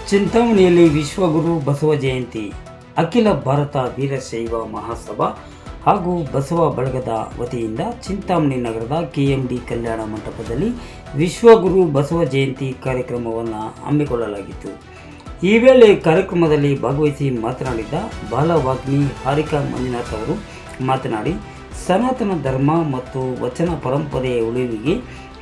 ಚಿಂತಾಮಣಿಯಲ್ಲಿ ವಿಶ್ವಗುರು ಬಸವ ಜಯಂತಿ, ಅಖಿಲ ಭಾರತ ವೀರಶೈವ ಮಹಾಸಭಾ ಹಾಗೂ ಬಸವ ಬಳಗದ ವತಿಯಿಂದ ಚಿಂತಾಮಣಿ ನಗರದ KMD ಕಲ್ಯಾಣ ಮಂಟಪದಲ್ಲಿ ವಿಶ್ವಗುರು ಬಸವ ಜಯಂತಿ ಕಾರ್ಯಕ್ರಮವನ್ನು ಹಮ್ಮಿಕೊಳ್ಳಲಾಗಿತ್ತು. ಈ ವೇಳೆ ಕಾರ್ಯಕ್ರಮದಲ್ಲಿ ಭಾಗವಹಿಸಿ ಮಾತನಾಡಿದ ಬಾಲವಾಗ್ಮಿ ಹಾರಿಕಾ ಮಂಜುನಾಥ್ ಅವರು ಮಾತನಾಡಿ, ಸನಾತನ ಧರ್ಮ ಮತ್ತು ವಚನ ಪರಂಪರೆಯ ಉಳಿವಿಗೆ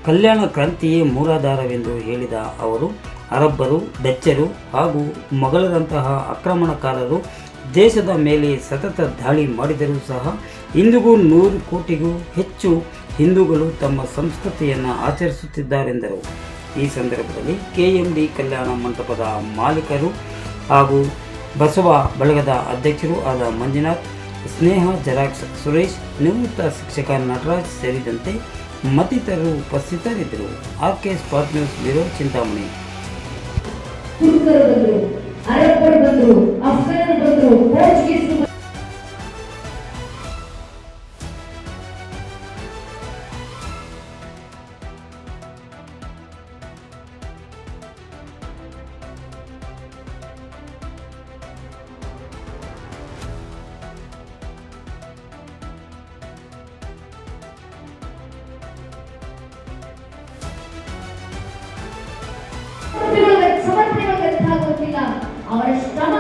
ಕಲ್ಯಾಣ ಕ್ರಾಂತಿಯೇ ಮೂಲಾಧಾರವೆಂದು ಹೇಳಿದ ಅವರು, ಅರಬ್ಬರು, ಡಚ್ಚರು ಹಾಗೂ ಮೊಘಲರಂತಹ ಆಕ್ರಮಣಕಾರರು ದೇಶದ ಮೇಲೆ ಸತತ ದಾಳಿ ಮಾಡಿದರೂ ಸಹ ಇಂದಿಗೂ 100 ಕೋಟಿಗೂ ಹೆಚ್ಚು ಹಿಂದೂಗಳು ತಮ್ಮ ಸಂಸ್ಕೃತಿಯನ್ನು ಆಚರಿಸುತ್ತಿದ್ದಾರೆಂದರು. ಈ ಸಂದರ್ಭದಲ್ಲಿ KMD ಕಲ್ಯಾಣ ಮಂಟಪದ ಮಾಲೀಕರು ಹಾಗೂ ಬಸವ ಬಳಗದ ಅಧ್ಯಕ್ಷರು ಆದ ಮಂಜುನಾಥ್, ಸ್ನೇಹ ಜೆರಾಕ್ಸ್ ಸುರೇಶ್, ನಿವೃತ್ತ ಶಿಕ್ಷಕ ನಟರಾಜ್ ಸೇರಿದಂತೆ ಮತ್ತಿತರರು ಉಪಸ್ಥಿತರಿದ್ದರು. RK spot news bureau, Chintamani. ಅರಬ್ಬರು ಬಂದರು, ಅಫ್ಘಾನರು ಬಂದರು, ಪೋರ್ಚುಗೀಸರು ಸಮರ್ಪಣೆಗಳು ವ್ಯರ್ಥ ಆಗುತ್ತಿಲ್ಲ. ಅವರ ಶ್ರಮ